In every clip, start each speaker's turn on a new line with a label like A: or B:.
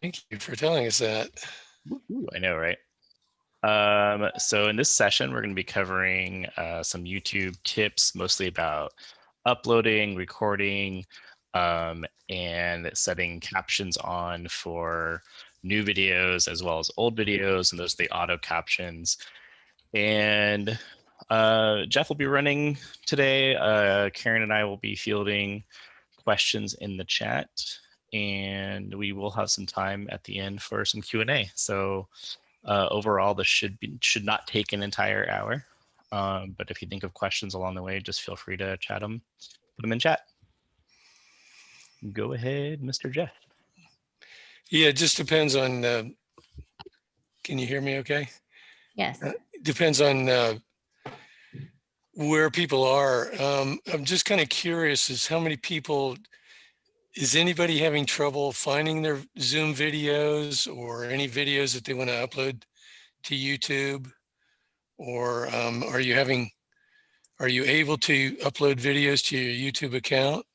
A: Thank you for telling us that.
B: Ooh, I know, right? So in this session, we're going to be covering some YouTube tips, mostly about uploading, recording, and setting captions on for new videos as well as old videos, and those are the auto captions. And Jeff will be running today. Karen and I will be fielding questions in the chat, and we will have some time at the end for some Q&A. So overall, this should not take an entire hour. But if you think of questions along the way, just feel free to chat them, put them in chat. Go ahead, Mr. Jeff.
A: Yeah, it just depends on, can you hear me okay?
C: Yes.
A: Depends on where people are. I'm just kind of curious as how many people, is anybody having trouble finding their Zoom videos or any videos that they want to upload to YouTube? Or are you able to upload videos to your YouTube account?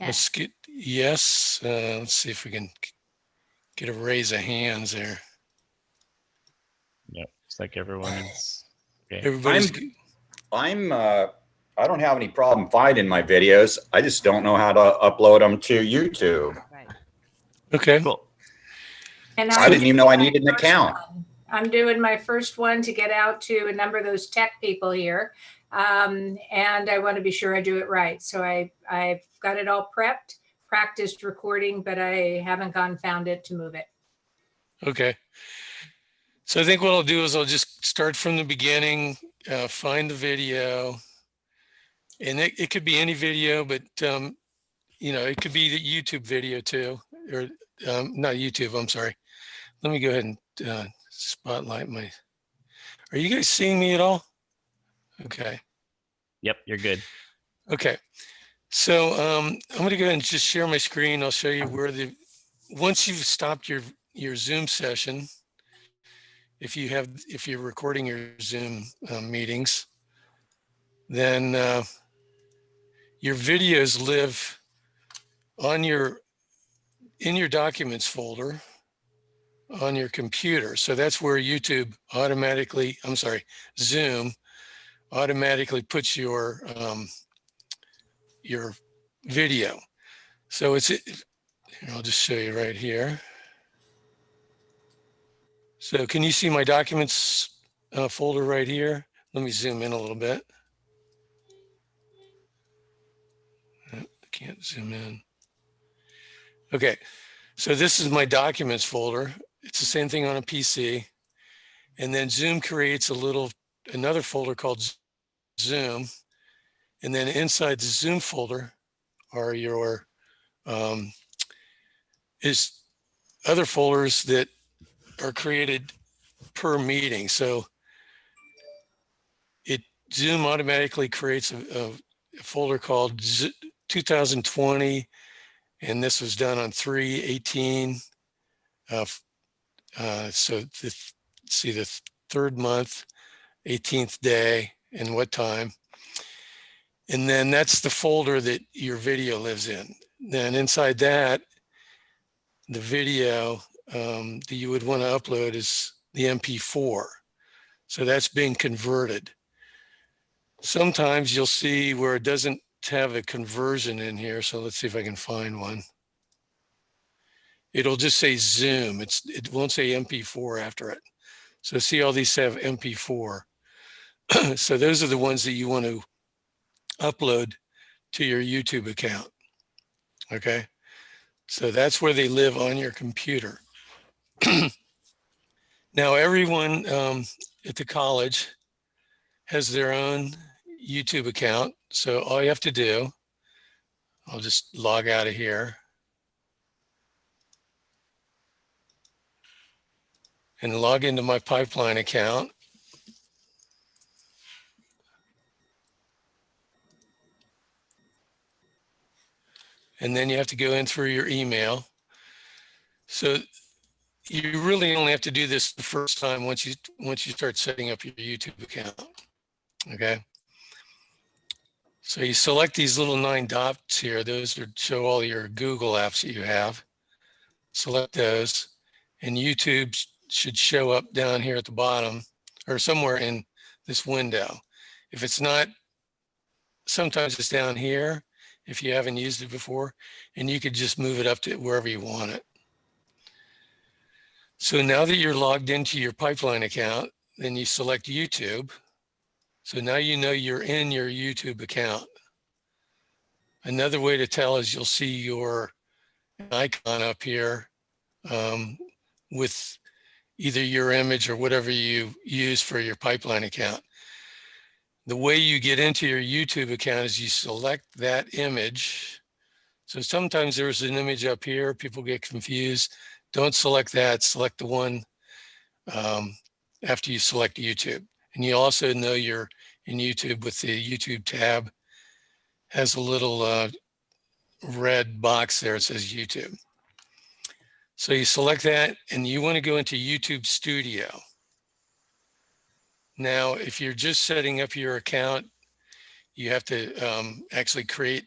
C: Yes.
A: Let's get, yes. Let's see if we can get a raise of hands there.
B: Yep, it's like everyone's okay.
A: Everybody's
D: I don't have any problem finding my videos. I just don't know how to upload them to YouTube.
C: Right.
A: okay.
B: Cool.
E: And
D: I didn't even know I needed an account.
E: I'm doing my first one to get out to a number of those tech people here. And I want to be sure I do it right. So I've got it all prepped, practiced recording, but I haven't gone found it to move it.
A: Okay. So I think what I'll do is I'll just start from the beginning, find the video, and it could be any video, but it could be the YouTube video too, or not YouTube, I'm sorry. Let me go ahead and spotlight my, are you guys seeing me at all? Okay.
B: Yep, you're good.
A: Okay. So I'm going to go ahead and just share my screen. I'll show you where once you've stopped your Zoom session, if you're recording your Zoom meetings, then your videos live in your documents folder on your computer. So that's where Zoom automatically puts your video. So I'll just show you right here. So can you see my documents folder right here? Let me zoom in a little bit. I can't zoom in. Okay, so this is my documents folder. It's the same thing on a PC. And then Zoom creates another folder called Zoom. And then inside the Zoom folder are your other folders that are created per meeting. So Zoom automatically creates a folder called 2020, and this was done on 3/18. So see the third month, 18th day, and what time. And then that's the folder that your video lives in. Then inside that, the video that you would want to upload is the MP4. So that's being converted. Sometimes you'll see where it doesn't have a conversion in here. So let's see if I can find one. It'll just say Zoom. It won't say MP4 after it. So see, all these have MP4. So those are the ones that you want to upload to your YouTube account. Okay. So that's where they live on your computer. Now, everyone at the college has their own YouTube account. So all you have to do, I'll just log out of here and log into my Pipeline account. And then you have to go in through your email. So you really only have to do this the first time once you start setting up your YouTube account. Okay. So you select these little 9 dots here. Those show all your Google apps that you have. select those, and YouTube should show up down here at the bottom or somewhere in this window. If it's not, sometimes it's down here if you haven't used it before, and you could just move it up to wherever you want it. So now that you're logged into your pipeline account, then you select YouTube. So now you know you're in your YouTube account. Another way to tell is you'll see your icon up here with either your image or whatever you use for your pipeline account. The way you get into your YouTube account is you select that image. So sometimes there's an image up here, people get confused. Don't select that, select the one after you select YouTube. And you also know you're in YouTube with the YouTube tab, has a little red box there, it says YouTube. So you select that and you want to go into YouTube Studio. Now, if you're just setting up your account, you have to actually create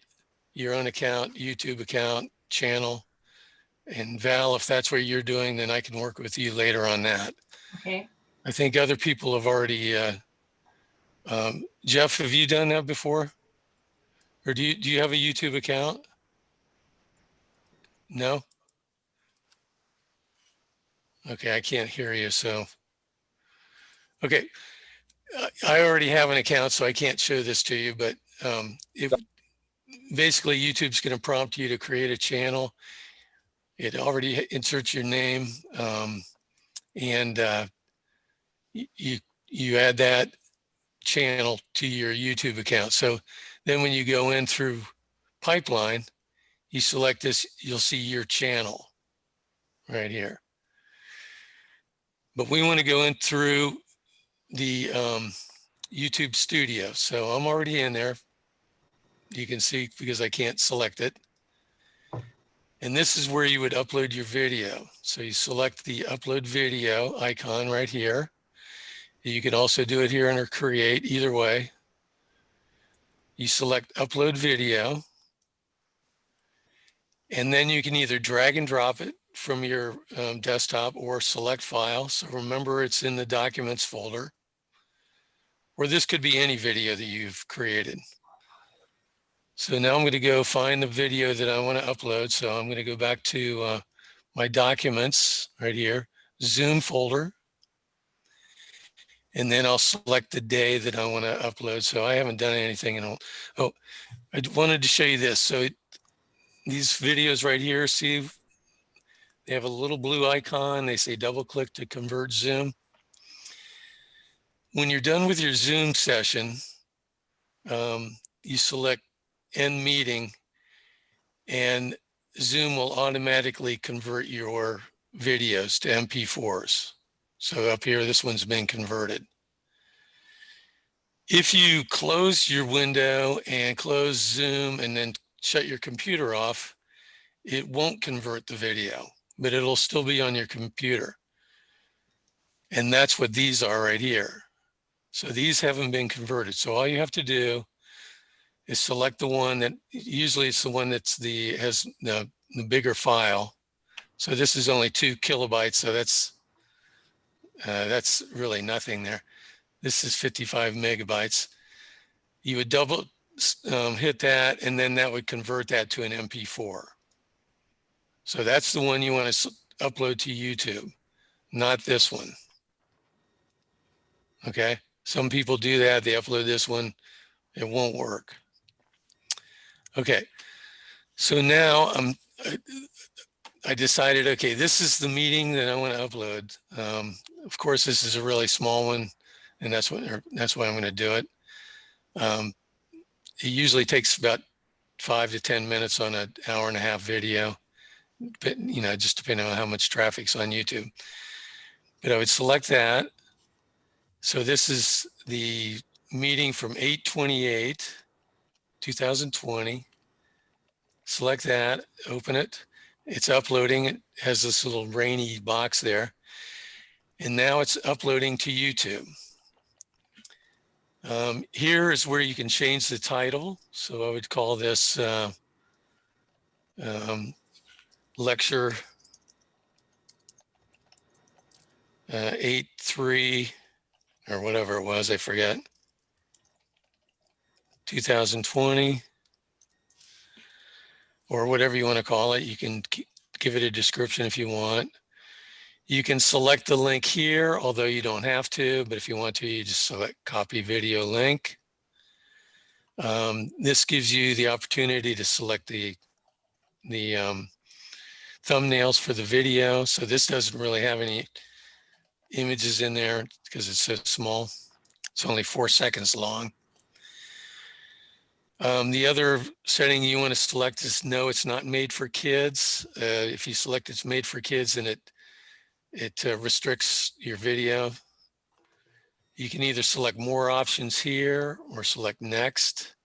A: your own account, YouTube account, channel. And Val, if that's what you're doing, then I can work with you later on that.
E: Okay.
A: I think other people have already, Jeff, have you done that before? Or do you have a YouTube account? No? Okay, I can't hear you, so. Okay, I already have an account, so I can't show this to you, but basically YouTube's gonna prompt you to create a channel. It already inserts your name and you add that channel to your YouTube account. So then when you go in through Pipeline, you select this, you'll see your channel right here. But we want to go in through the YouTube Studio. So I'm already in there. You can see because I can't select it. And this is where you would upload your video. So you select the upload video icon right here. You can also do it here under create, either way. You select upload video. And then you can either drag and drop it from your desktop or select file. So remember it's in the documents folder. Or this could be any video that you've created. So now I'm going to go find the video that I want to upload. So I'm going to go back to my documents right here, Zoom folder. And then I'll select the day that I want to upload. So I haven't done anything in oh, I wanted to show you this. So these videos right here, see, they have a little blue icon. They say double click to convert Zoom. When you're done with your Zoom session, you select end meeting and Zoom will automatically convert your videos to MP4s. So up here, this one's been converted. If you close your window and close Zoom and then shut your computer off, it won't convert the video, but it'll still be on your computer. And that's what these are right here. So these haven't been converted. So all you have to do is select the one that, usually it's the one that's has the bigger file. So this is only 2 kilobytes. So that's really nothing there. This is 55 megabytes. You would double hit that, and then that would convert that to an MP4. So that's the one you want to upload to YouTube, not this one. Okay, some people do that. They upload this one, it won't work. Okay, so now I decided, okay, this is the meeting that I want to upload. Of course, this is a really small one, and that's why I'm going to do it. It usually takes about 5 to 10 minutes on an hour-and-a-half video, but just depending on how much traffic's on YouTube. But I would select that. So this is the meeting from 8/28/2020. Select that, open it. It's uploading. It has this little rainy box there. And now it's uploading to YouTube. Here is where you can change the title. So I would call this lecture 8/3 or whatever it was, I forget, 2020, or whatever you want to call it. You can give it a description if you want. You can select the link here, although you don't have to, but if you want to, you just select copy video link. This gives you the opportunity to select the thumbnails for the video. So this doesn't really have any images in there because it's so small. It's only 4 seconds long. The other setting you want to select is no, it's not made for kids. If you select it's made for kids, then it restricts your video. You can either select more options here or select next.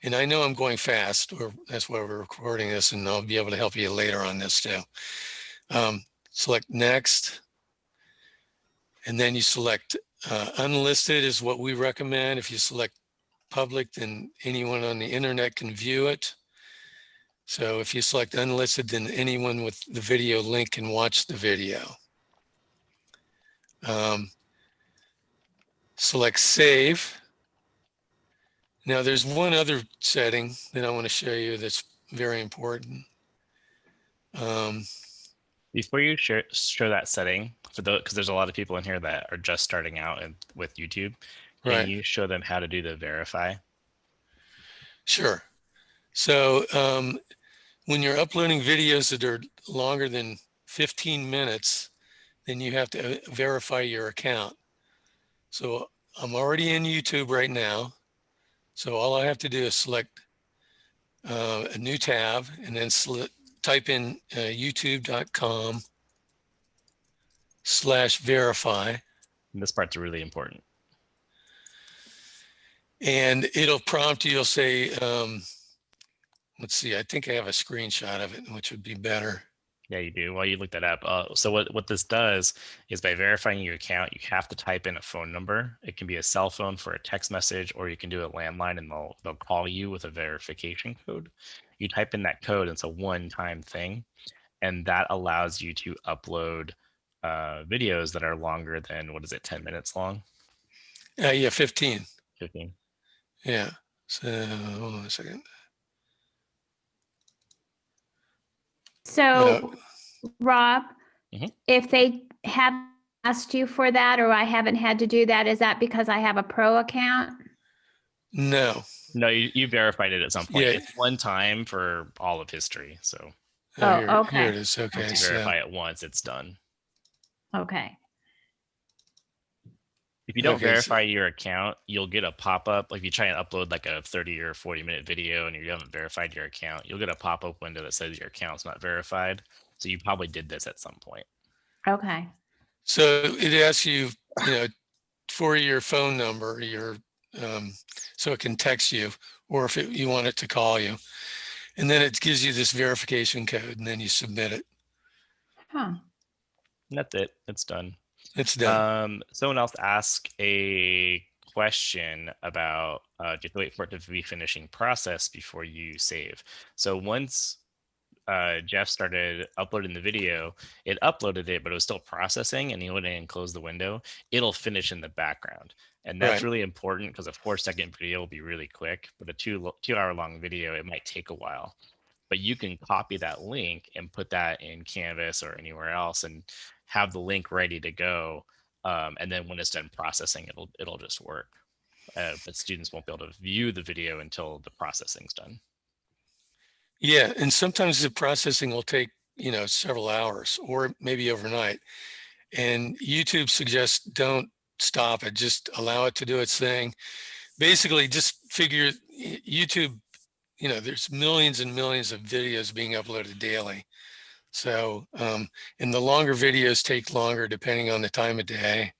A: And I know I'm going fast, or that's why we're recording this, and I'll be able to help you later on this too. Select next, and then you select unlisted is what we recommend. If you select public, then anyone on the internet can view it. So if you select unlisted, then anyone with the video link can watch the video. Select save. Now there's one other setting that I want to show you that's very important.
B: Before you show that setting, for those, because there's a lot of people in here that are just starting out with YouTube, can
A: Right.
B: you show them how to do the verify?
A: Sure. So when you're uploading videos that are longer than 15 minutes, then you have to verify your account. So I'm already in YouTube right now. So all I have to do is select a new tab and then type in youtube.com/verify.
B: And this part's really important.
A: And it'll prompt you, you'll say, let's see, I think I have a screenshot of it, which would be better.
B: Yeah, you do. While you look that up. So what this does is by verifying your account, you have to type in a phone number. It can be a cell phone for a text message, or you can do a landline and they'll call you with a verification code. You type in that code, and it's a one-time thing. And that allows you to upload videos that are longer than, what is it, 10 minutes long?
A: Yeah, 15.
B: 15.
A: Yeah. So hold on a second.
C: So, Rob,
B: Mhm.
C: if they have asked you for that, or I haven't had to do that, is that because I have a pro account?
A: No.
B: No, you verified it at some point.
A: Yeah.
B: It's one time for all of history. So
C: Oh,
A: Here
C: okay.
A: it is. Okay.
B: once you
A: So
B: verify it once, it's done.
C: Okay.
B: If you don't
A: Okay, so-
B: verify your account, you'll get a pop-up. Like if you try and upload like a 30 or 40-minute video and you haven't verified your account, you'll get a pop-up window that says your account's not verified. So you probably did this at some point.
C: Okay.
A: So it asks you, for your phone number, so it can text you, or if you want it to call you. And then it gives you this verification code, and then you submit it.
C: Huh.
B: And that's it. It's done.
A: It's done.
B: Someone else asked a question about do you have to wait for it to be finishing process before you save? So once Jeff started uploading the video, it uploaded it, but it was still processing, and he went in and closed the window. It'll finish in the background. And that's
A: Right.
B: really important because a 4-second video will be really quick, but a 2-hour long video, it might take a while. But you can copy that link and put that in Canvas or anywhere else and have the link ready to go. And then when it's done processing, it'll just work. But students won't be able to view the video until the processing's done.
A: Yeah. And sometimes the processing will take, several hours or maybe overnight. And YouTube suggests don't stop it, just allow it to do its thing. Basically, just figure YouTube, there's millions and millions of videos being uploaded daily. So, and the longer videos take longer depending on the time of day.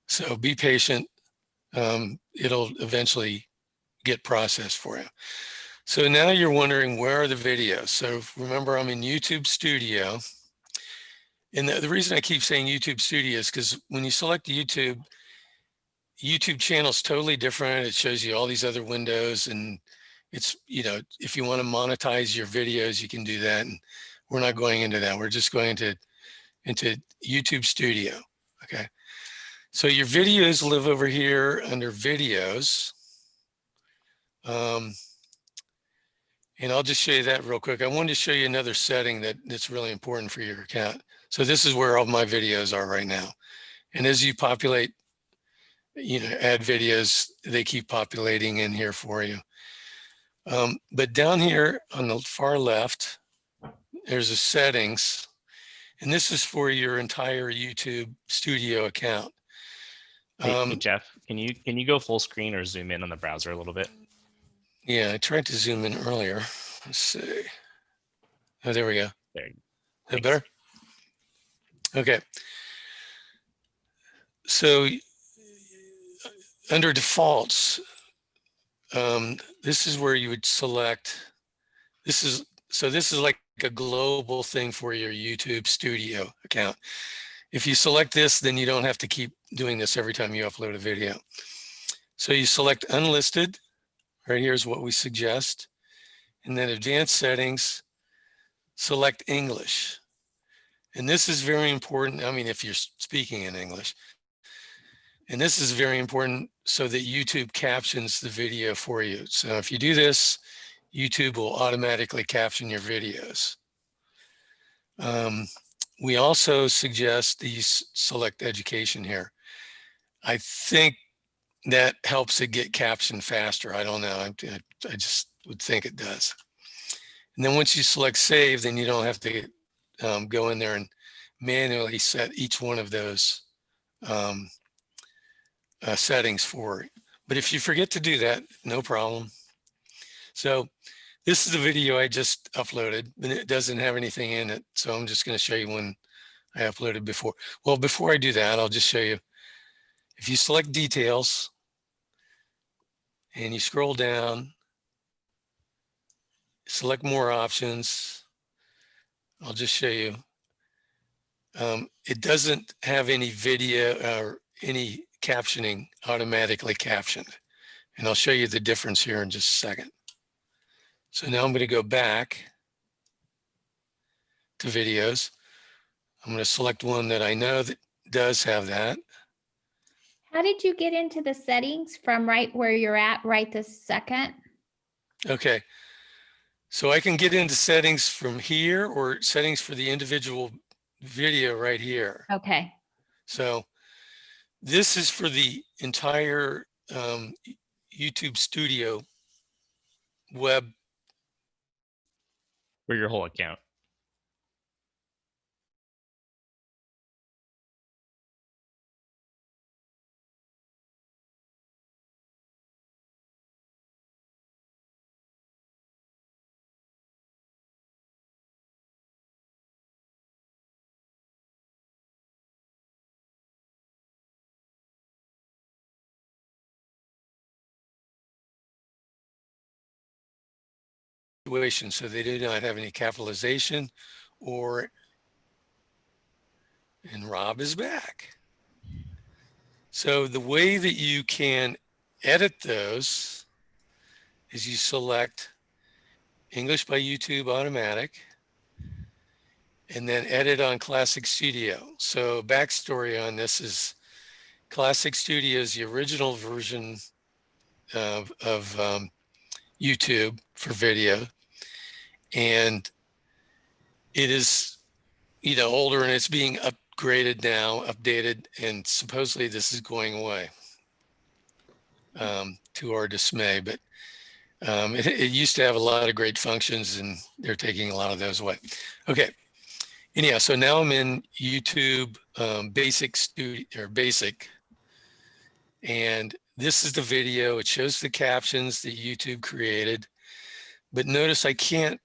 A: So be patient. It'll eventually get processed for you. So now you're wondering, where are the videos? So remember, I'm in YouTube Studio. And the reason I keep saying YouTube Studio is because when you select YouTube channel is totally different. It shows you all these other windows, and it's, if you want to monetize your videos, you can do that. And we're not going into that. We're just going to into YouTube Studio. Okay. So your videos live over here under videos. And I'll just show you that real quick. I wanted to show you another setting that's really important for your account. So this is where all my videos are right now. And as you populate, add videos, they keep populating in here for you. But down here on the far left, there's a settings, and this is for your entire YouTube Studio account.
B: Hey, Jeff, can you go full screen or zoom in on the browser a little bit?
A: Yeah, I tried to zoom in earlier. Let's see. Oh, there we go.
B: There.
A: Is that better? Okay. So under defaults, this is where you would select, this is like a global thing for your YouTube Studio account. If you select this, then you don't have to keep doing this every time you upload a video. So you select unlisted, right here is what we suggest. And then advanced settings, select English. And this is very important. I mean, if you're speaking in English. And this is very important so that YouTube captions the video for you. So if you do this, YouTube will automatically caption your videos. We also suggest that you select education here. I think that helps it get captioned faster. I don't know. I just would think it does. And then once you select save, then you don't have to go in there and manually set each one of those settings for it. But if you forget to do that, no problem. So this is the video I just uploaded, and it doesn't have anything in it. So I'm just going to show you one I uploaded before. Well, before I do that, I'll just show you. If you select details and you scroll down, select more options, I'll just show you. It doesn't have any video or any captioning automatically captioned. And I'll show you the difference here in just a second. So now I'm going to go back to videos. I'm going to select one that I know that does have that.
C: How did you get into the settings from right where you're at right this second?
A: Okay. So I can get into settings from here or settings for the individual video right here.
C: Okay.
A: So this is for the entire YouTube Studio web.
B: For your whole account.
A: Situation, so they do not have any capitalization or, and Rob is back. So the way that you can edit those is you select English by YouTube Automatic and then edit on Classic Studio. So backstory on this is Classic Studio is the original version of YouTube for video. And it is, older and it's being upgraded now, updated, and supposedly this is going away to our dismay. But it used to have a lot of great functions and they're taking a lot of those away. Okay. Anyhow, so now I'm in YouTube Basic Studio or Basic. And this is the video. It shows the captions that YouTube created. But notice I can't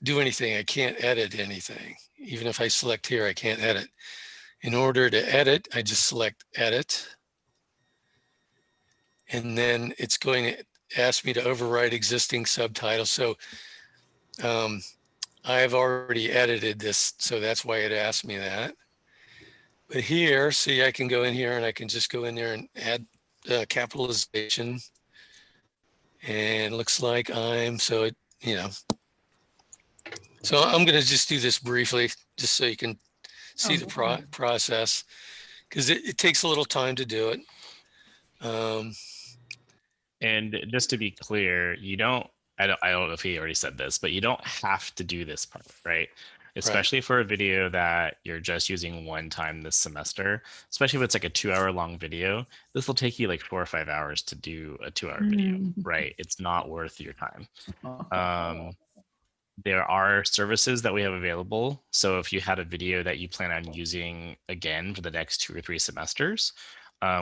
A: do anything. I can't edit anything. Even if I select here, I can't edit. In order to edit, I just select edit. And then it's going to ask me to override existing subtitles. So I've already edited this, so that's why it asked me that. But here, see, I can go in here and I can just go in there and add capitalization. And it looks like so I'm going to just do this briefly, just so you can see the process, because it takes a little time to do it.
B: And just to be clear, you don't, I don't know if he already said this, but you don't have to do this part, right? Especially for a video that you're just using one time this semester, especially if it's like a 2-hour long video, this will take you like 4 or 5 hours to do a 2-hour video, right? It's not worth your time. There are services that we have available. So if you had a video that you plan on using again for the next 2 or 3 semesters,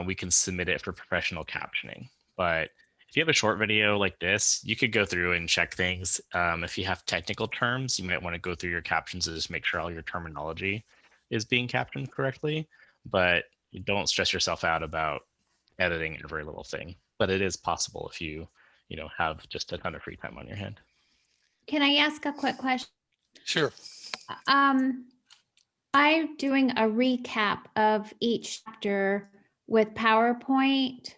B: we can submit it for professional captioning. But if you have a short video like this, you could go through and check things. If you have technical terms, you might want to go through your captions to just make sure all your terminology is being captioned correctly. But you don't stress yourself out about editing every little thing. But it is possible if you have just a ton of free time on your hand.
C: Can I ask a quick question?
A: Sure.
C: I'm doing a recap of each chapter with PowerPoint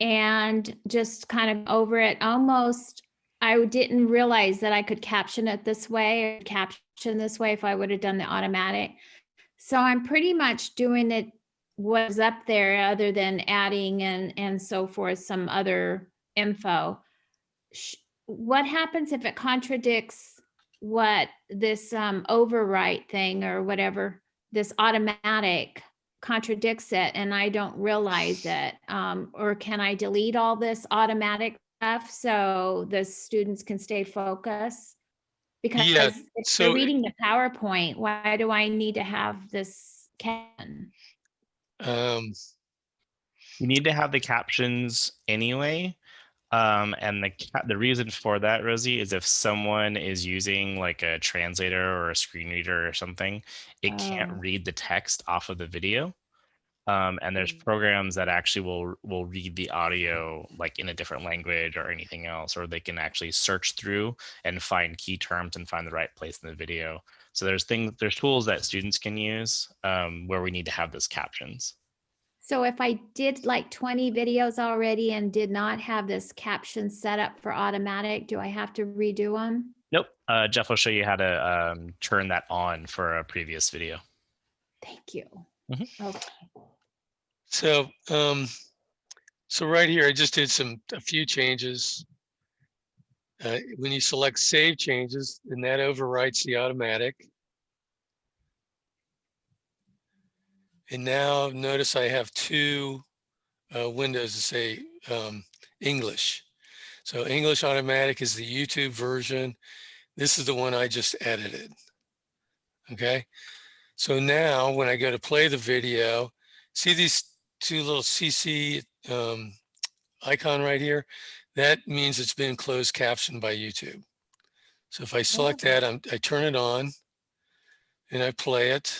C: and just kind of over it. Almost, I didn't realize that I could caption it this way or caption this way if I would have done the automatic. So I'm pretty much doing it was up there other than adding and so forth, some other info. What happens if it contradicts what this overwrite thing or whatever, this automatic contradicts it and I don't realize it? Or can I delete all this automatic stuff so the students can stay focused? Because
A: Yeah,
C: if
A: so
C: they're reading the PowerPoint, why do I need to have this caption?
B: You need to have the captions anyway. And the reason for that, Rosie, is if someone is using like a translator or a screen reader or something, it can't read the text off of the video. And there's programs that actually will read the audio like in a different language or anything else, or they can actually search through and find key terms and find the right place in the video. So there's tools that students can use where we need to have those captions.
C: So if I did like 20 videos already and did not have this caption set up for automatic, do I have to redo them?
B: Nope. Jeff will show you how to turn that on for a previous video.
C: Thank you. Okay.
A: So, so right here, I just did a few changes. When you select save changes, then that overwrites the automatic. And now notice I have two windows that say English. So English automatic is the YouTube version. This is the one I just edited. Okay. So now when I go to play the video, see these two little CC icon right here? That means it's been closed captioned by YouTube. So if I select that, I turn it on and I play it.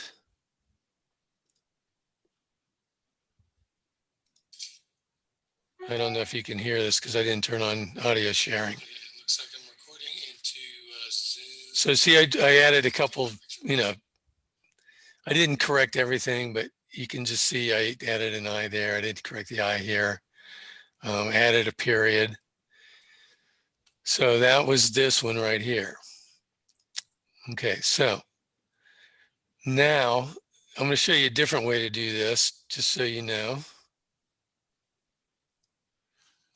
A: I don't know if you can hear this because I didn't turn on audio sharing. It looks like I'm recording into Zoom. So see, I added a couple, I didn't correct everything, but you can just see I added an I there. I didn't correct the I here. Added a period. So that was this one right here. Okay, so now I'm going to show you a different way to do this, just so you know.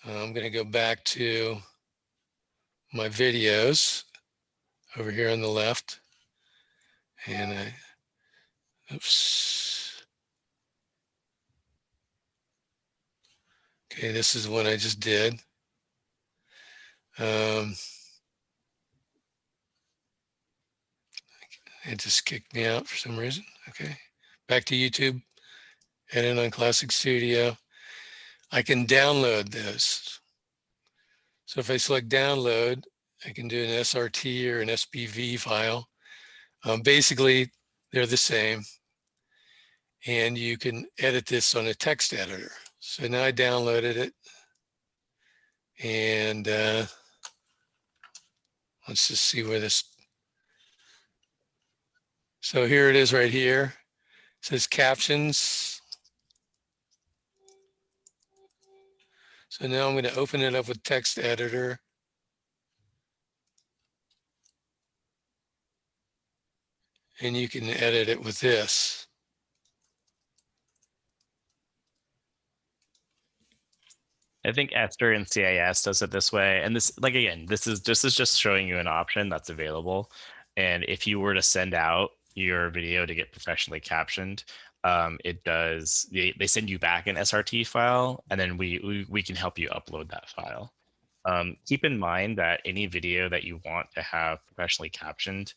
A: I'm going to go back to my videos over here on the left. And oops. Okay, this is what I just did. It just kicked me out for some reason. Okay, back to YouTube, edit on Classic Studio. I can download this. So if I select download, I can do an SRT or an SPV file. Basically, they're the same. And you can edit this on a text editor. So now I downloaded it. And let's just see where this. So here it is right here. It says captions. So now I'm going to open it up with text editor. and you can edit it with this.
B: I think Esther in CIS does it this way. And this, like, again, this is just showing you an option that's available. And if you were to send out your video to get professionally captioned, it does, they send you back an SRT file, and then we can help you upload that file. Keep in mind that any video that you want to have professionally captioned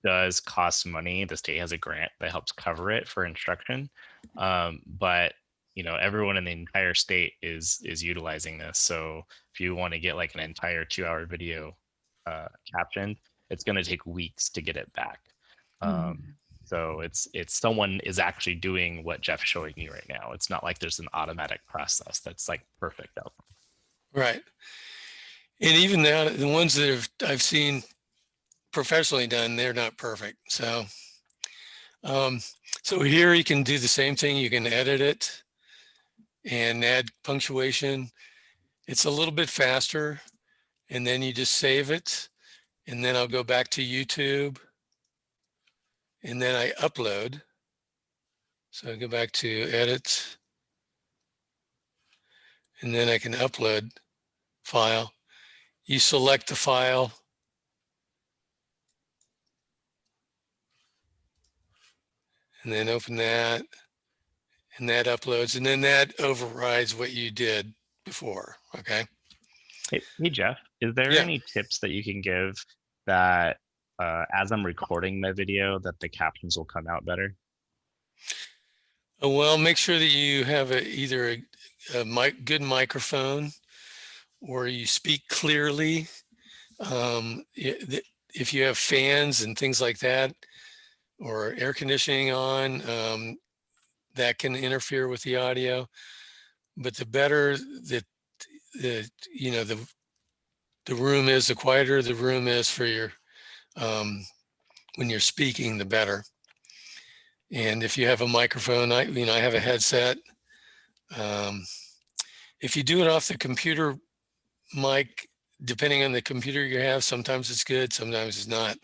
B: does cost money. The state has a grant that helps cover it for instruction. But everyone in the entire state is utilizing this. So if you want to get like an entire 2-hour video captioned, it's going to take weeks to get it back. So it's someone is actually doing what Jeff's showing you right now. It's not like there's an automatic process that's like perfect out.
A: Right. And even now, the ones that I've seen professionally done, they're not perfect. So, so here you can do the same thing. You can edit it and add punctuation. It's a little bit faster, and then you just save it. And then I'll go back to YouTube, and then I upload. So I go back to edit, and then I can upload file. You select the file, and then open that, and that uploads, and then that overrides what you did before. Okay.
B: Hey Jeff, is there
A: Yeah.
B: any tips that you can give that as I'm recording my video that the captions will come out better?
A: Well, make sure that you have either a good microphone, or you speak clearly. If you have fans and things like that, or air conditioning on, that can interfere with the audio. But the better that the room is, the quieter the room is for your when you're speaking, the better. And if you have a microphone, I have a headset. If you do it off the computer mic, depending on the computer you have, sometimes it's good, sometimes it's not.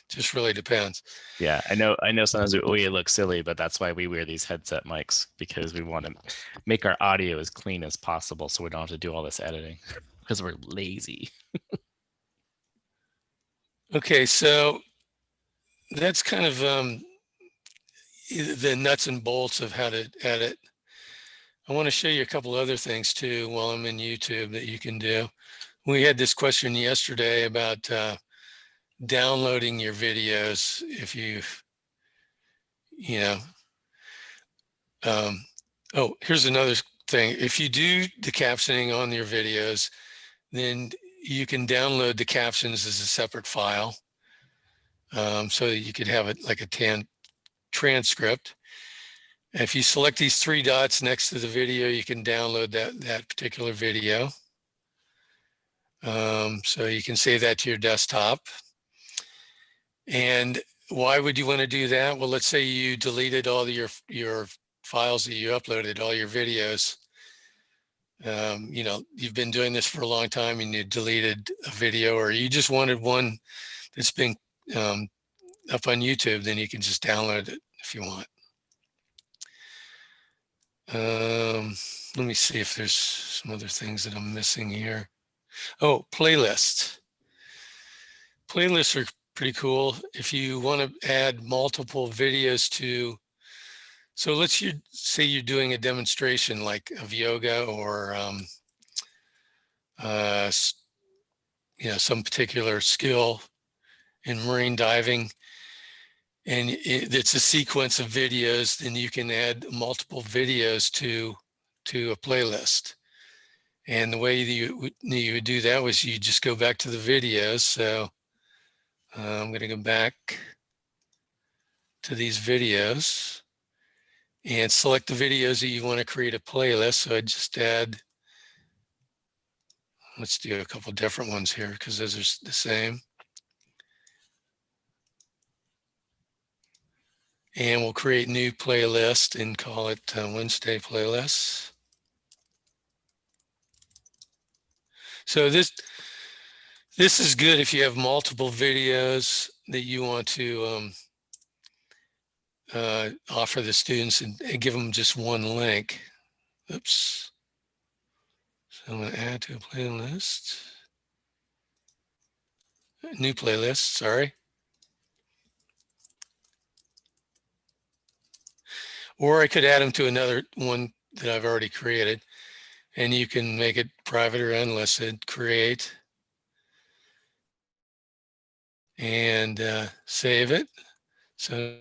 A: Just really depends.
B: Yeah, I know sometimes we look silly, but that's why we wear these headset mics, because we want to make our audio as clean as possible so we don't have to do all this editing because we're lazy.
A: Okay, so that's kind of the nuts and bolts of how to edit. I want to show you a couple other things too while I'm in YouTube that you can do. We had this question yesterday about downloading your videos. If oh, here's another thing. If you do the captioning on your videos, then you can download the captions as a separate file. So that you could have it like a transcript. And if you select these 3 dots next to the video, you can download that particular video. So you can save that to your desktop. And why would you want to do that? Well, let's say you deleted all your files that you uploaded, all your videos. You've been doing this for a long time and you deleted a video, or you just wanted one that's been up on YouTube, then you can just download it if you want. Let me see if there's some other things that I'm missing here. Oh, playlists. Playlists are pretty cool. If you want to add multiple videos to, so let's say you're doing a demonstration like of yoga or some particular skill in marine diving, and it's a sequence of videos, then you can add multiple videos to a playlist. And the way you would do that was you just go back to the videos. So I'm going to go back to these videos and select the videos that you want to create a playlist. So I just add, let's do a couple different ones here because those are the same. And we'll create new playlist and call it Wednesday playlist. So this is good if you have multiple videos that you want to offer the students and give them just one link. Oops. So I'm going to add to a playlist. New playlist, sorry. Or I could add them to another one that I've already created, and you can make it private or unlisted, create, and save it. So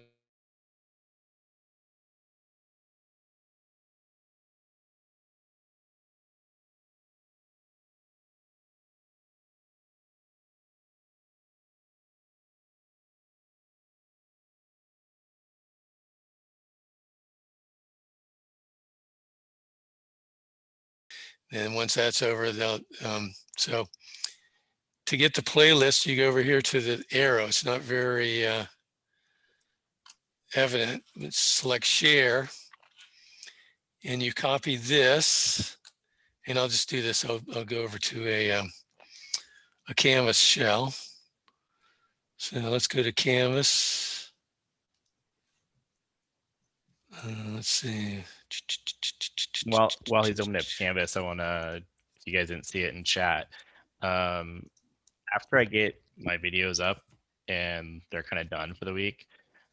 A: and once that's over, they'll, so to get the playlist, you go over here to the arrow. It's not very evident. Select share, and you copy this, and I'll just do this. I'll go over to a Canvas shell. So let's go to Canvas. Let's see.
B: While he's opening up Canvas, I want to, if you guys didn't see it in chat, after I get my videos up and they're kind of done for the week,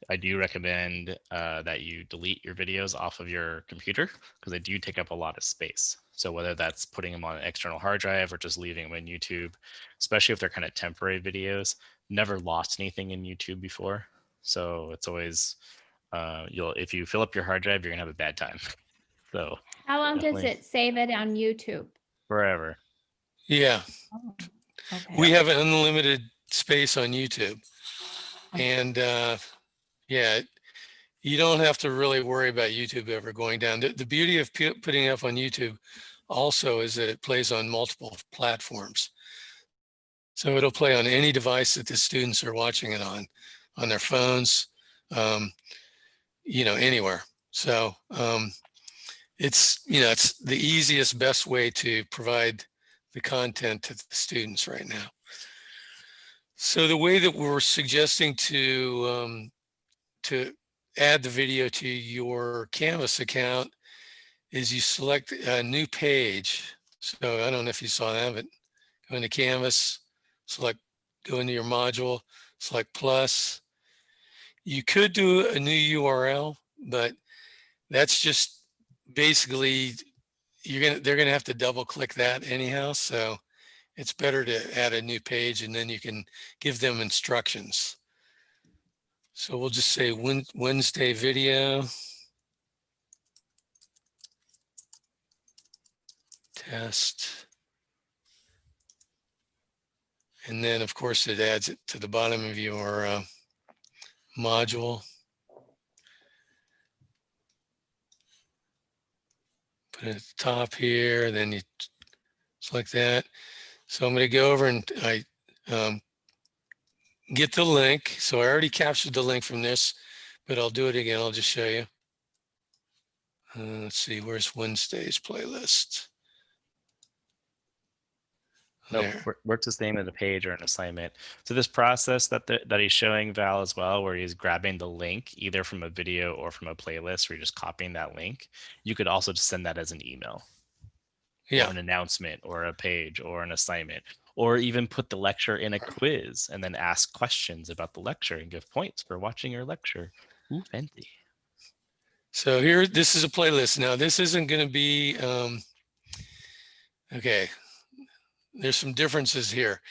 B: I do recommend that you delete your videos off of your computer because they do take up a lot of space. So whether that's putting them on an external hard drive or just leaving them in YouTube, especially if they're kind of temporary videos, never lost anything in YouTube before. So it's always, if you fill up your hard drive, you're gonna have a bad time. So
C: How long does
B: definitely.
C: it save it on YouTube?
B: Forever.
A: Yeah,
C: Oh, okay.
A: we have unlimited space on YouTube, and yeah, you don't have to really worry about YouTube ever going down. The beauty of putting it up on YouTube also is that it plays on multiple platforms. So it'll play on any device that the students are watching it on their phones, anywhere. So it's the easiest, best way to provide the content to the students right now. So the way that we're suggesting to add the video to your Canvas account is you select a new page. So I don't know if you saw that, but go into Canvas, go into your module, select plus. You could do a new URL, but that's just basically they're gonna have to double click that anyhow. So it's better to add a new page and then you can give them instructions. So we'll just say Wednesday video. Test. And then of course it adds it to the bottom of your module. Put it at the top here, then you select that. So I'm going to go over and I get the link. So I already captured the link from this, but I'll do it again. I'll just show you. Let's see, where's Wednesday's playlist?
B: No, works the same as a page or an assignment. So this process that he's showing Val as well, where he's grabbing the link either from a video or from a playlist, where you're just copying that link. You could also just send that as an email, or an announcement, or a page, or an assignment, or even put the lecture in a quiz and then ask questions about the lecture and give points for watching your lecture. Ooh, fancy.
A: So here, this is a playlist. Now this isn't going to be, okay. There's some differences here.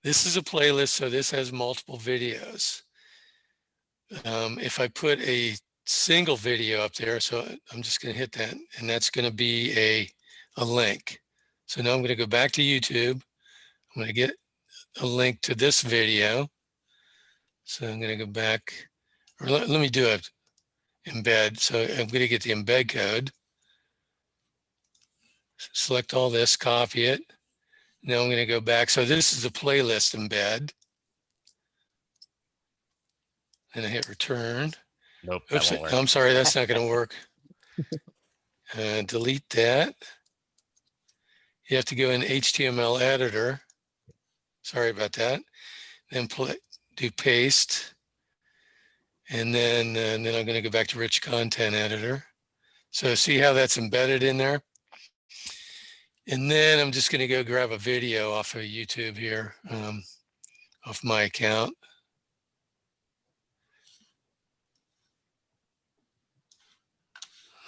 A: This is a playlist, so this has multiple videos. If I put a single video up there, so I'm just going to hit that, and that's going to be a link. So now I'm going to go back to YouTube. I'm going to get a link to this video. So I'm going to go back, or let me do a embed. So I'm going to get the embed code. Select all this, copy it. Now I'm going to go back. So this is a playlist embed. And I hit return.
B: Nope,
A: Oops,
B: that won't work.
A: I'm sorry, that's not going to work. Delete that. You have to go in HTML editor. Sorry about that. Then do paste. And then I'm going to go back to rich content editor. So see how that's embedded in there? And then I'm just going to go grab a video off of YouTube here, off my account.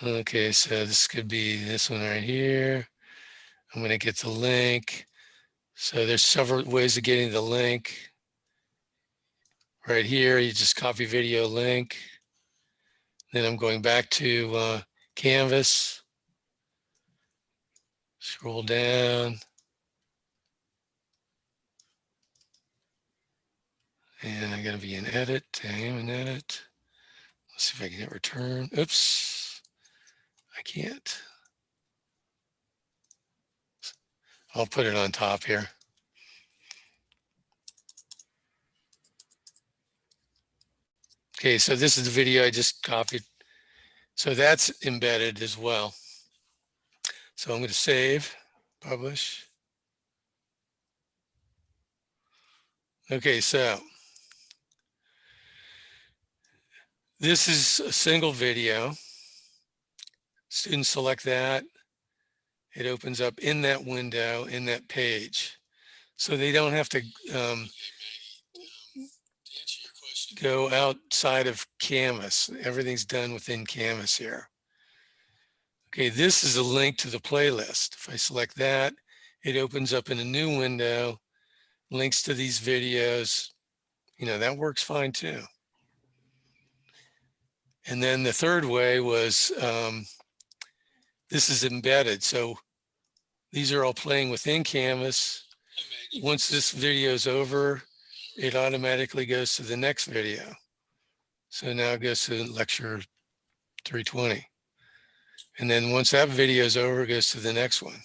A: Okay, so this could be this one right here. I'm going to get the link. So there's several ways of getting the link. Right here, you just copy video link. Then I'm going back to Canvas. Scroll down. And I'm going to be in edit. I am in edit. Let's see if I can hit return. Oops, I can't. I'll put it on top here. Okay, so this is the video I just copied. So that's embedded as well. So I'm going to save, publish. Okay, so this is a single video. Students select that. It opens up in that window, in that page. So they don't have to go outside of Canvas. Everything's done within Canvas here. Okay, this is a link to the playlist. If I select that, it opens up in a new window, links to these videos. You know, that works fine too. And then the third way was, this is embedded. So these are all playing within Canvas. Once this video is over, it automatically goes to the next video. So now it goes to lecture 320. And then once that video is over, it goes to the next one.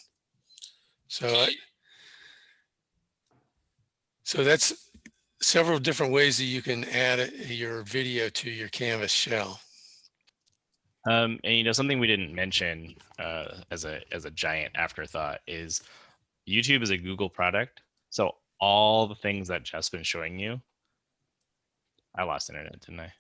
A: So that's several different ways that you can add your video to your Canvas shell.
B: And you know, something we didn't mention as a giant afterthought is YouTube is a Google product. So all the things that Jeff's been showing you, I lost internet, didn't I?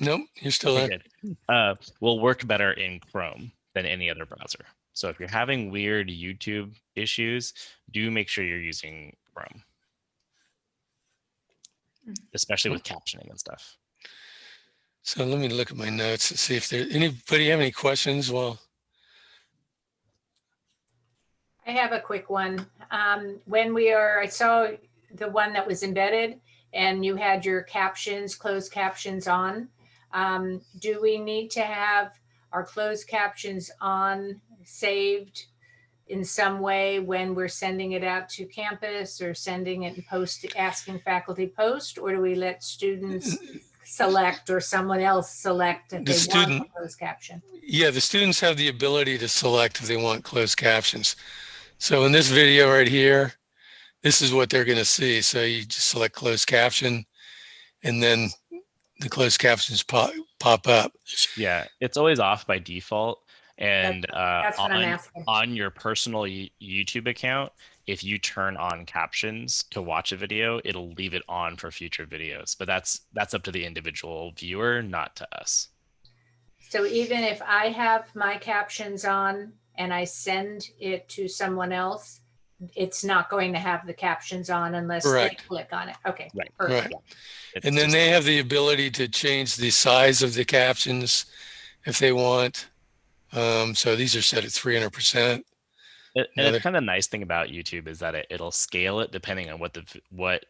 A: Nope, you're still
B: Okay,
A: in.
B: good. Will work better in Chrome than any other browser. So if you're having weird YouTube issues, do make sure you're using Chrome, especially with captioning and stuff.
A: So let me look at my notes and see if there anybody have any questions. Well,
E: I have a quick one. I saw the one that was embedded and you had your captions, closed captions on. Do we need to have our closed captions on saved in some way when we're sending it out to campus or sending it in post, asking faculty post, or do we let students select or someone else select if they want a closed caption?
A: Yeah, the students have the ability to select if they want closed captions. So in this video right here, this is what they're going to see. So you just select closed caption and then the closed captions pop up.
B: Yeah, it's always off by default. And
E: That's what I'm asking.
B: on your personal YouTube account, if you turn on captions to watch a video, it'll leave it on for future videos. But that's up to the individual viewer, not to us.
E: So even if I have my captions on and I send it to someone else, it's not going to have the captions on unless
A: Correct.
E: they click on it. Okay,
B: Right.
E: perfect.
A: Right. And then they have the ability to change the size of the captions if they want. So these are set at 300%.
B: And it's kind of nice thing about YouTube is that it'll scale it depending on what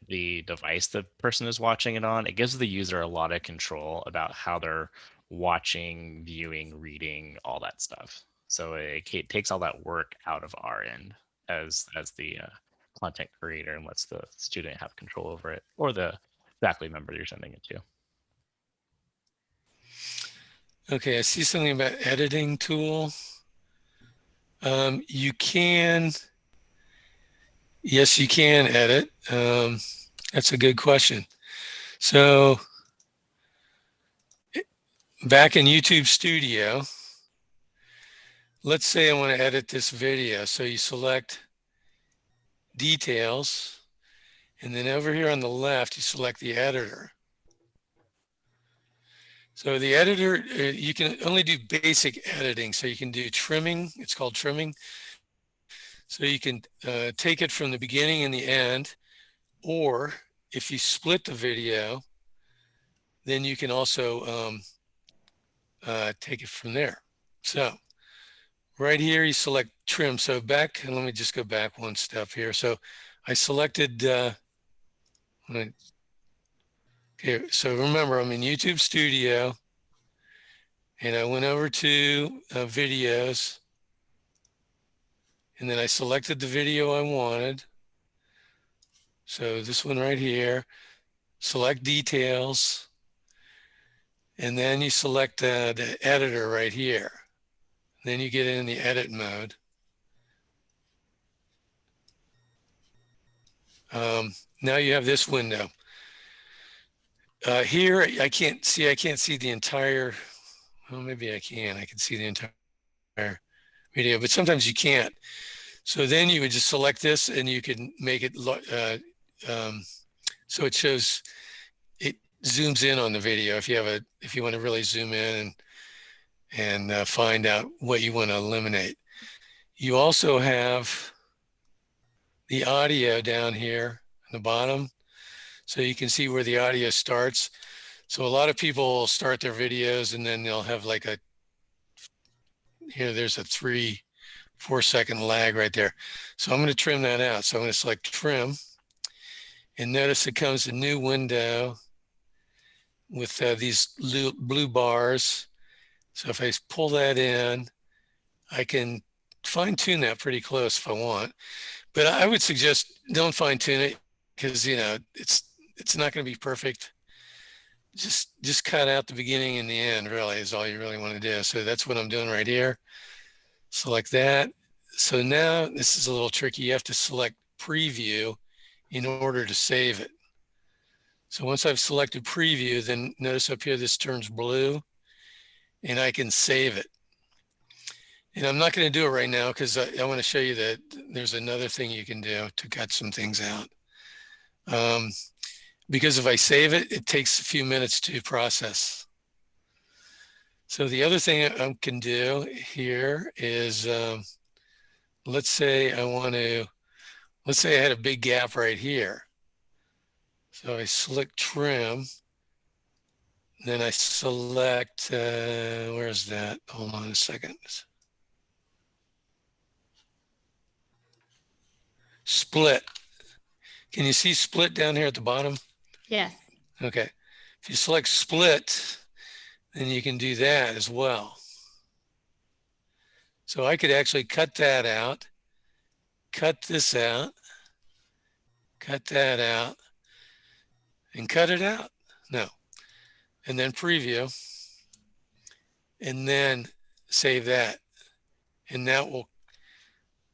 B: the device the person is watching it on. It gives the user a lot of control about how they're watching, viewing, reading, all that stuff. So it takes all that work out of our end as the content creator and lets the student have control over it, or the faculty member you're sending it to.
A: Okay, I see something about editing tool. You can, yes, you can edit. That's a good question. So back in YouTube Studio, let's say I want to edit this video. So you select details, and then over here on the left, you select the editor. So the editor, you can only do basic editing. So you can do trimming. It's called trimming. So you can take it from the beginning and the end, or if you split the video, then you can also take it from there. So right here, you select trim. So back, and let me just go back one step here. So I selected, okay, so remember I'm in YouTube Studio, and I went over to videos, and then I selected the video I wanted. So this one right here, select details, and then you select the editor right here. Then you get in the edit mode. Now you have this window. Here, I can't see the entire, well, maybe I can see the entire video, but sometimes you can't. So then you would just select this and you can make it, so it shows, it zooms in on the video if you want to really zoom in and find out what you want to eliminate. You also have the audio down here on the bottom, so you can see where the audio starts. So a lot of people start their videos and then they'll have like there's a 3-4 second lag right there. So I'm going to trim that out. So I'm going to select trim, and notice it comes a new window with these blue bars. So if I pull that in, I can fine tune that pretty close if I want, but I would suggest don't fine tune it, because it's not going to be perfect. Just cut out the beginning and the end, really, is all you really want to do. So that's what I'm doing right here. Select that. So now this is a little tricky. You have to select preview in order to save it. So once I've selected preview, then notice up here this turns blue, and I can save it. And I'm not going to do it right now because I want to show you that there's another thing you can do to cut some things out. Because if I save it, it takes a few minutes to process. So the other thing I can do here is, let's say I had a big gap right here. So I select trim, then I select, where's that? Hold on a second. Split. Can you see split down here at the bottom?
C: Yes.
A: Okay. If you select split, then you can do that as well. So I could actually cut that out, cut this out, cut that out, and cut it out. No. And then preview, and then save that. And that will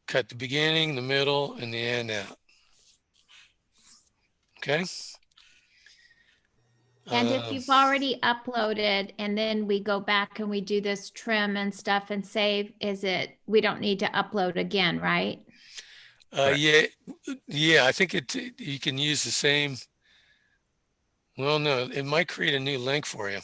A: cut the beginning, the middle, and the end out. Okay.
C: And if you've already uploaded and then we go back and we do this trim and stuff and save, we don't need to upload again, right?
A: Yeah, I think you can use the same. Well, no, it might create a new link for you.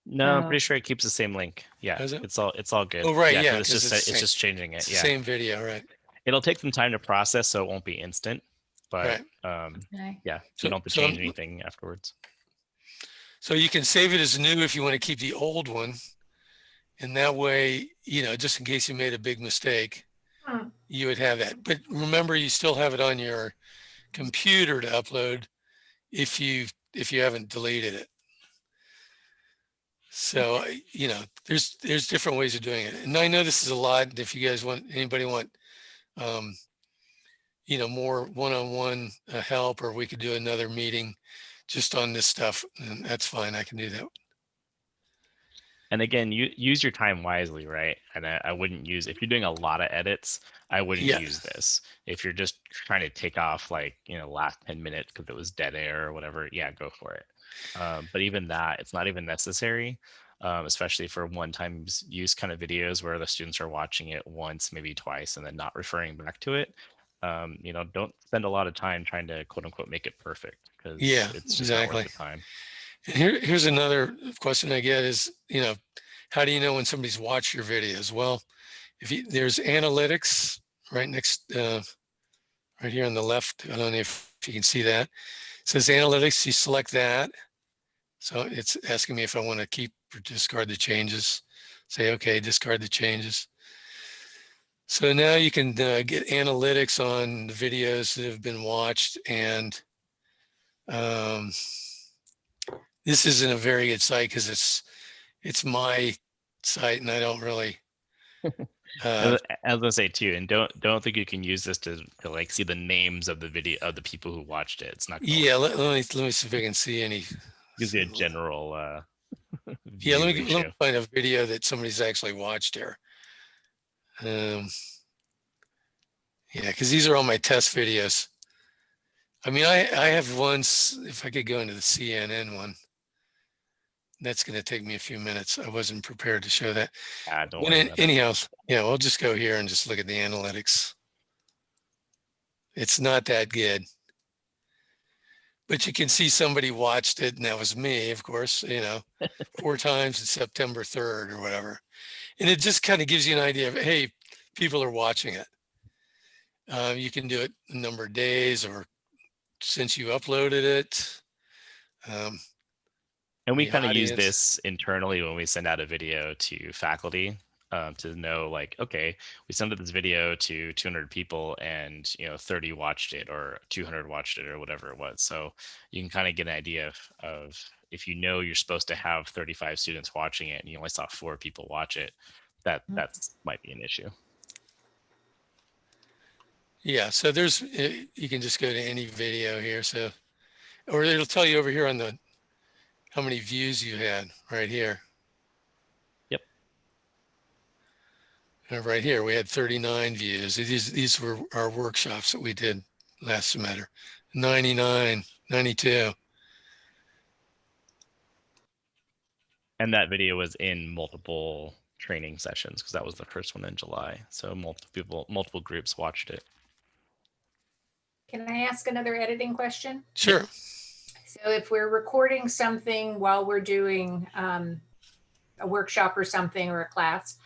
B: No, I'm
C: Oh.
B: pretty sure it keeps the same link. Yeah,
A: Does it?
B: it's all good.
A: Oh, right, yeah,
B: 'cause
A: 'cause
B: it's just changing it.
A: It's the
B: Yeah,
A: same video, right?
B: it'll take some time to process, so it won't be instant. But
C: Okay.
B: yeah,
A: So-
B: you don't have to
A: so
B: change
A: I'm-
B: anything afterwards.
A: So you can save it as new if you want to keep the old one. And that way, just in case you made a big mistake, you would have that. But remember, you still have it on your computer to upload if you haven't deleted it. So, there's different ways of doing it. And I know this is a lot. If you guys anybody want, more one-on-one help, or we could do another meeting just on this stuff, and that's fine. I can do that.
B: And again, you use your time wisely, right? And I wouldn't use, if you're doing a lot of edits, I wouldn't
A: Yeah.
B: use this. If you're just trying to take off last 10 minutes because it was dead air or whatever, yeah, go for it. But even that, it's not even necessary, especially for one-time use kind of videos where the students are watching it once, maybe twice, and then not referring back to it. Don't spend a lot of time trying to quote unquote make it perfect, because
A: Yeah,
B: it's just not
A: exactly.
B: worth the time.
A: And here's another question I get is, how do you know when somebody's watched your videos? Well, there's analytics right next, right here on the left. I don't know if you can see that. It says analytics, you select that. So it's asking me if I want to keep or discard the changes. Say, okay, discard the changes. So now you can get analytics on the videos that have been watched, and this isn't a very good site because it's my site and I don't really.
B: I was gonna say too, and don't think you can use this to like see the names of the video of the people who watched it. It's not.
A: Yeah, let me see if I can see any.
B: Gives you a general.
A: Yeah, let me
B: ratio.
A: find a video that somebody's actually watched here. Yeah, because these are all my test videos. I mean, I have ones, if I could go into the CNN one, that's going to take me a few minutes. I wasn't prepared to show that.
B: Don't worry about it.
A: Anyhow, yeah, we'll just go here and just look at the analytics. It's not that good. But you can see somebody watched it, and that was me, of course, 4 times in September 3rd or whatever. And it just kind of gives you an idea of, hey, people are watching it. You can do it a number of days or since you uploaded it.
B: And we
A: the
B: kind of use
A: audience.
B: this internally when we send out a video to faculty to know, like, okay, we sent out this video to 200 people and 30 watched it or 200 watched it or whatever it was. So you can kind of get an idea of if you're supposed to have 35 students watching it and you only saw 4 people watch it, that's might be an issue.
A: Yeah, so you can just go to any video here. So, or it'll tell you over here on how many views you had right here.
B: Yep.
A: And right here, we had 39 views. These were our workshops that we did last semester. 99, 92.
B: And that video was in multiple training sessions because that was the first one in July. So multiple groups watched it.
E: Can I ask another editing question?
A: Sure.
E: So if we're recording something while we're doing a workshop or something or a class,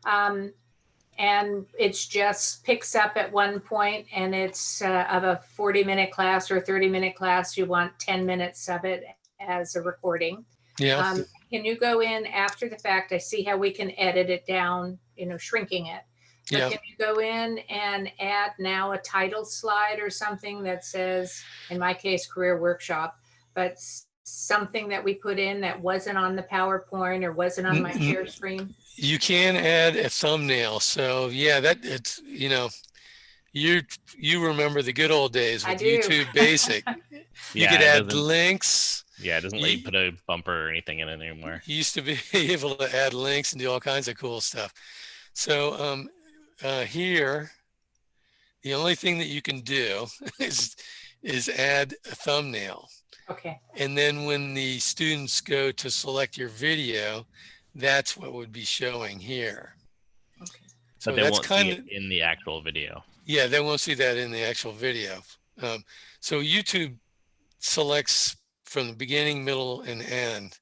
E: and it's just picks up at one point and it's of a 40-minute class or a 30-minute class, you want 10 minutes of it as a recording.
A: Yeah.
E: Can you go in after the fact? I see how we can edit it down, shrinking it. But
A: Yeah.
E: can you go in and add now a title slide or something that says, in my case, career workshop, but something that we put in that wasn't on the PowerPoint or wasn't on my share screen?
A: You can add a thumbnail. So yeah, that it's, you remember the good old days
E: I
A: with
E: do.
A: YouTube Basic. You
B: Yeah,
A: could
B: it
A: add
B: doesn't-
A: links.
B: Yeah, it doesn't let you put a bumper or anything in it anymore.
A: You used to be able to add links and do all kinds of cool stuff. So here, the only thing that you can do is add a thumbnail.
E: Okay.
A: And then when the students go to select your video, that's what would be showing here.
E: Okay.
A: So
B: But they
A: that's
B: won't
A: kind
B: see
A: of,
B: it in the actual video.
A: yeah, they won't see that in the actual video. So YouTube selects from the beginning, middle, and end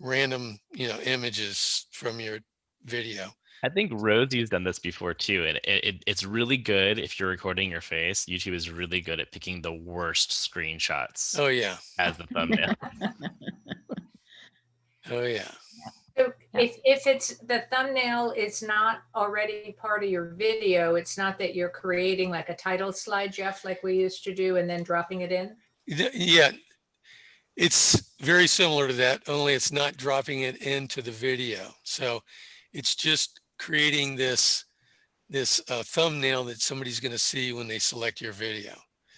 A: random, images from your video.
B: I think Rosie's done this before too, and it's really good if you're recording your face. YouTube is really good at picking the worst screenshots
A: Oh yeah.
B: as the thumbnail.
A: Oh yeah.
E: So if it's the thumbnail is not already part of your video, it's not that you're creating like a title slide, Jeff, like we used to do, and then dropping it in?
A: Yeah. It's very similar to that, only it's not dropping it into the video. So it's just creating this thumbnail that somebody's going to see when they select your video.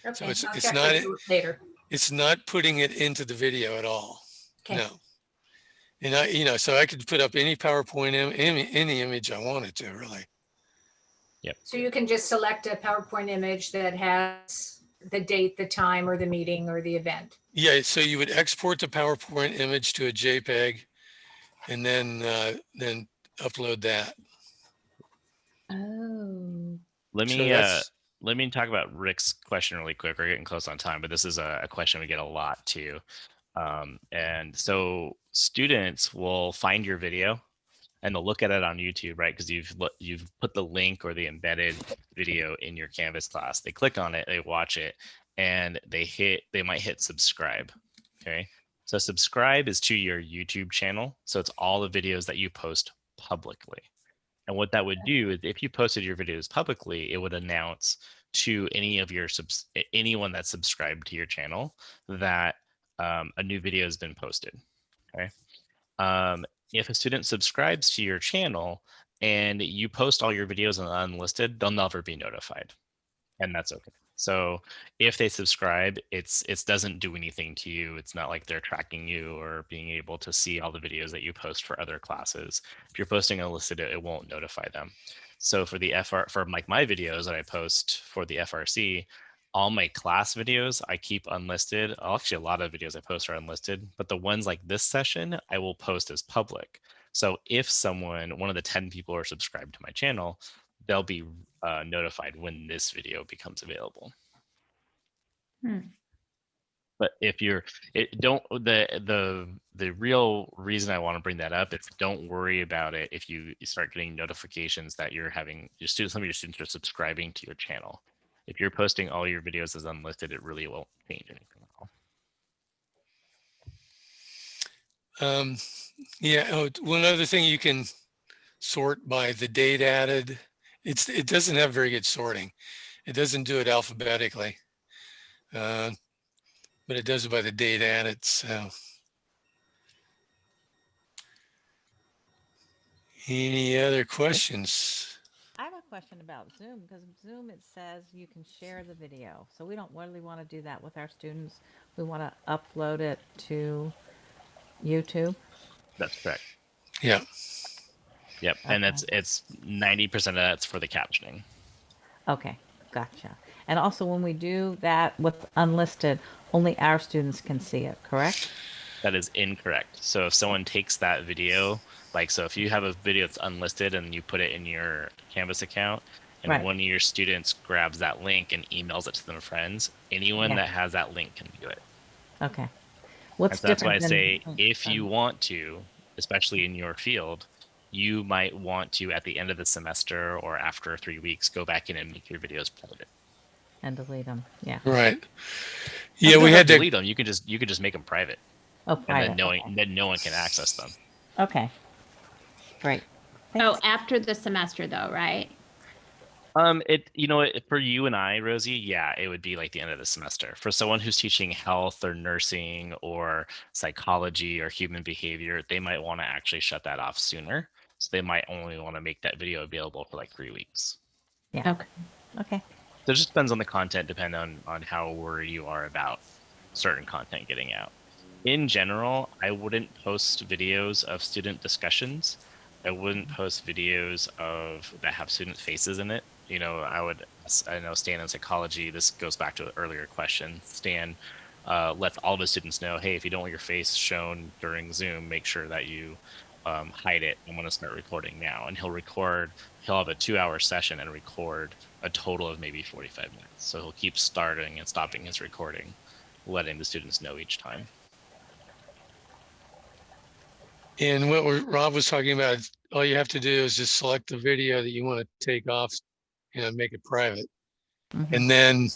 E: Okay,
A: it's-
E: I'll
A: it's
E: check
A: not
E: into it later.
A: It's not putting it into the video at all.
E: Okay.
A: No. And so I could put up any PowerPoint, any image I wanted to, really.
E: So you can just select a PowerPoint image that has the date, the time, or the meeting, or the event.
A: Yeah, so you would export the PowerPoint image to a JPEG and then upload that.
C: Oh.
B: Let
A: So
B: me
A: that's-
B: let me talk about Rick's question really quick. We're getting close on time, but this is a question we get a lot too. And so students will find your video and they'll look at it on YouTube, right? Because you've put the link or the embedded video in your Canvas class. They click on it, they watch it, and they might hit subscribe. Okay. So subscribe is to your YouTube channel. So it's all the videos that you post publicly. And what that would do is if you posted your videos publicly, it would announce to any of your anyone that's subscribed to your channel that a new video has been posted. Okay. If a student subscribes to your channel and you post all your videos on unlisted, they'll never be notified, and that's okay. So if they subscribe, it doesn't do anything to you. It's not like they're tracking you or being able to see all the videos that you post for other classes. If you're posting unlisted, it won't notify them. So for the for like my videos that I post for the FRC, all my class videos I keep unlisted. Actually, a lot of videos I post are unlisted, but the ones like this session, I will post as public. So if one of the 10 people are subscribed to my channel, they'll be notified when this video becomes available. But if you're, the real reason I want to bring that up is don't worry about it if you start getting notifications that some of your students are subscribing to your channel. If you're posting all your videos as unlisted, it really won't change anything at all.
A: Yeah. One other thing, you can sort by the date added. It doesn't have very good sorting. It doesn't do it alphabetically, but it does it by the date added. So, any other questions?
F: I have a question about Zoom, because Zoom, it says you can share the video. So we don't really want to do that with our students. We want to upload it to YouTube.
B: That's correct.
A: Yeah.
B: Yep. And
F: Okay.
B: it's 90% of that's for the captioning.
F: Okay, gotcha. And also when we do that with unlisted, only our students can see it, correct?
B: That is incorrect. So if someone takes that video, so if you have a video that's unlisted and you put it in your Canvas account, and
F: Right.
B: one of your students grabs that link and emails it to their friends, anyone
F: Yeah.
B: that has that link can view it.
F: Okay. What's
B: So that's why I
F: different
B: say if you want to, especially in your field, you might want to, at the end of the semester or after 3 weeks, go back in and make your videos private.
F: and delete them? Yeah.
A: Right.
B: You
A: Yeah,
B: don't
A: we
B: have
A: had
B: to
A: to.
B: delete them. You can just make them private,
F: Oh,
B: and
F: private.
B: then no one can access them.
F: Okay. Great.
C: Oh,
F: Thanks.
C: after the semester though, right?
B: For you and I, Rosie, yeah, it would be like the end of the semester. For someone who's teaching health or nursing or psychology or human behavior, they might want to actually shut that off sooner. So they might only want to make that video available for like 3 weeks.
F: Yeah.
C: Okay.
F: Okay.
B: So it just depends on the content, depending on how worried you are about certain content getting out. In general, I wouldn't post videos of student discussions. I wouldn't post videos that have student faces in it. I know Stan in psychology, this goes back to an earlier question. Stan lets all of his students know, hey, if you don't want your face shown during Zoom, make sure that you hide it. I'm going to start recording now. And he'll have a 2-hour session and record a total of maybe 45 minutes. So he'll keep starting and stopping his recording, letting the students know each time.
A: And what Rob was talking about, all you have to do is just select the video that you want to take off and make it private.
F: Mhm.
A: And then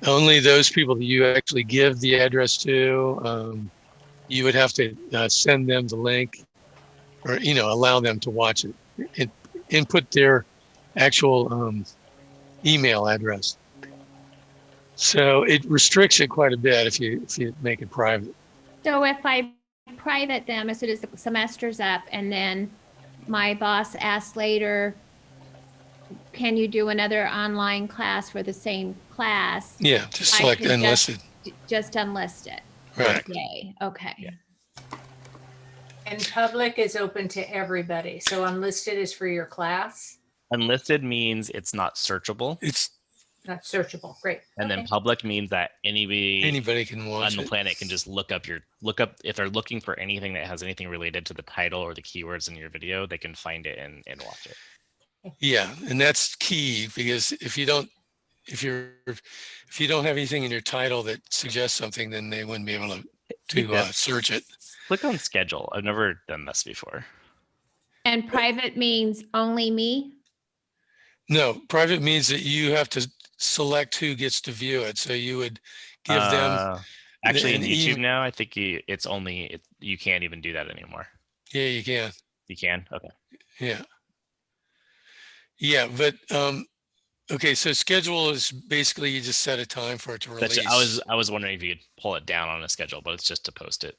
A: only those people that you actually give the address to, you would have to send them the link, or allow them to watch it and input their actual email address. So it restricts it quite a bit if you make it private.
C: So if I private them as soon as the semester's up, and then my boss asks later, can you do another online class for the same class?
A: Yeah, just
C: I
A: select
C: can
A: unlisted.
C: Just unlist it.
A: Right.
C: Yay. Okay.
B: Yeah.
E: And public is open to everybody. So unlisted is for your class,
B: Unlisted means it's not searchable.
A: It's
E: not searchable. Great.
B: And
E: Okay.
B: then public means that
A: anybody can watch
B: on the
A: it.
B: planet can just look up if they're looking for anything that has anything related to the title or the keywords in your video, they can find it and watch it.
A: Yeah, and that's key, because if you don't have anything in your title that suggests something, then they wouldn't be able to to
B: Yep.
A: search it.
B: Click on schedule. I've never done this before.
C: And private means only me?
A: No, private means that you have to select who gets to view it. So you would give them
B: Actually, in
A: an
B: YouTube
A: email.
B: now, I think it's only you can't even do that anymore.
A: Yeah, you can.
B: You can? Okay.
A: Yeah. Yeah, but okay, so schedule is basically you just set a time for it to
B: That's
A: release.
B: I was wondering if you could pull it down on a schedule, but it's just to post it.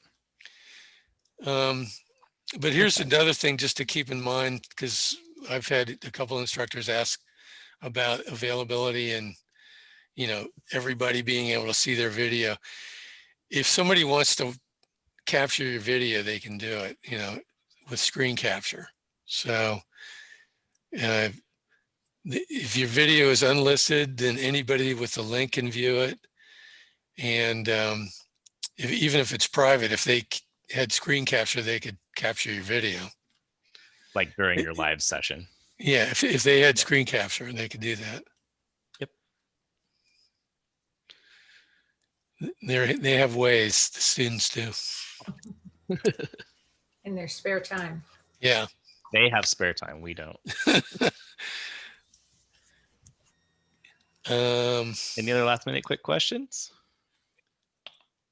A: But here's another thing just to keep in mind, because I've had a couple instructors ask about availability and, you know, everybody being able to see their video. If somebody wants to capture your video, they can do it, you know, with screen capture. So if your video is unlisted, then anybody with the link can view it. And even if it's private, if they had screen capture, they could capture your video.
B: Like during your live session.
A: Yeah, if they had screen capture, they could do that.
B: Yep.
A: They have ways, the students do.
E: In their spare time.
A: Yeah.
B: They have spare time. We don't. Any other last minute quick questions?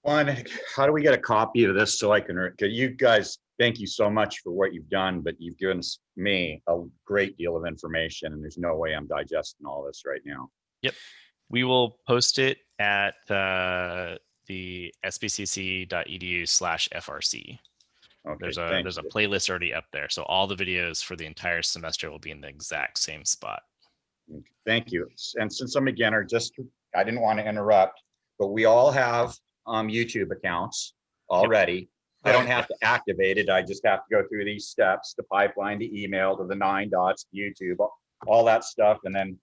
D: One, how do we get a copy of this so I can, you guys, thank you so much for what you've done, but you've given me a great deal of information and there's no way I'm digesting all this right now.
B: Yep. We will post it at the sbcc.edu/FRC.
D: Okay,
B: There's a
D: you.
B: playlist already up there. So all the videos for the entire semester will be in the exact same spot.
D: Thank you. And since I'm a beginner, I didn't want to interrupt, but we all have YouTube accounts already. I don't have to activate it. I just have to go through these steps, the pipeline, the email, to the 9 dots, YouTube, all that stuff, and then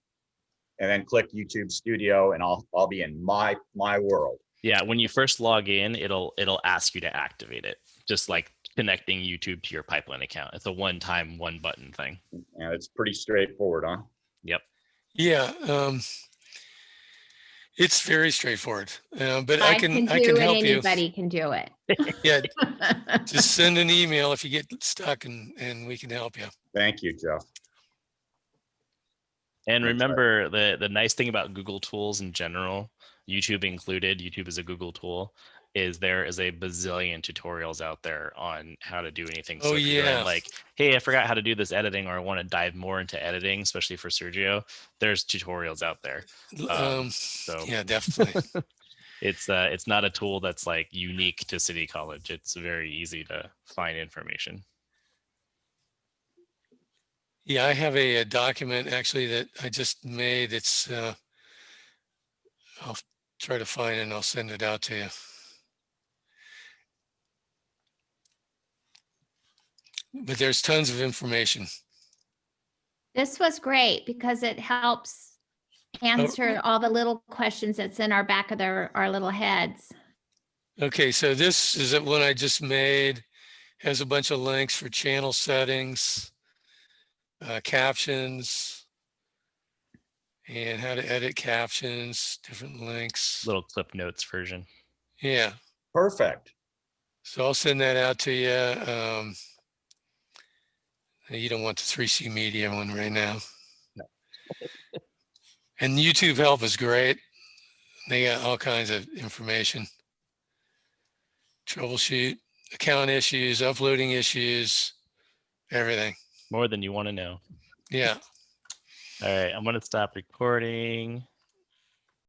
D: click YouTube Studio, and I'll be in my world.
B: Yeah, when you first log in, it'll ask you to activate it, just like connecting YouTube to your pipeline account. It's a one-time, one-button thing.
D: And it's pretty straightforward, huh?
B: Yep.
A: Yeah. It's very straightforward. But I can
C: do it,
A: help you.
C: anybody can do it.
A: Yeah. Just send an email if you get stuck and we can help you.
D: Thank you, Jeff.
B: And remember, the nice thing about Google tools in general, YouTube included, YouTube is a Google tool, is there is a bazillion tutorials out there on how to do anything. So if you're going like, hey, I forgot how to do this editing, or I want to dive more into editing, especially for Sergio, there's tutorials out there. So
A: yeah, definitely.
B: It's not a tool that's like unique to City College. It's very easy to find information.
A: Yeah, I have a document actually that I just made. It's I'll try to find it and I'll send it out to you. But there's tons of information.
C: This was great because it helps answer all the little questions that's in our back of our little heads.
A: Okay, so this is one I just made. Has a bunch of links for channel settings, captions, and how to edit captions, different links.
B: Little clip notes version.
A: Yeah.
D: Perfect.
A: So I'll send that out to you. You don't want the 3C Media one right now.
B: No.
A: And YouTube help is great. They got all kinds of information. Troubleshoot, account issues, uploading issues, everything.
B: More than you want to know.
A: Yeah.
B: All right, I'm going to stop recording.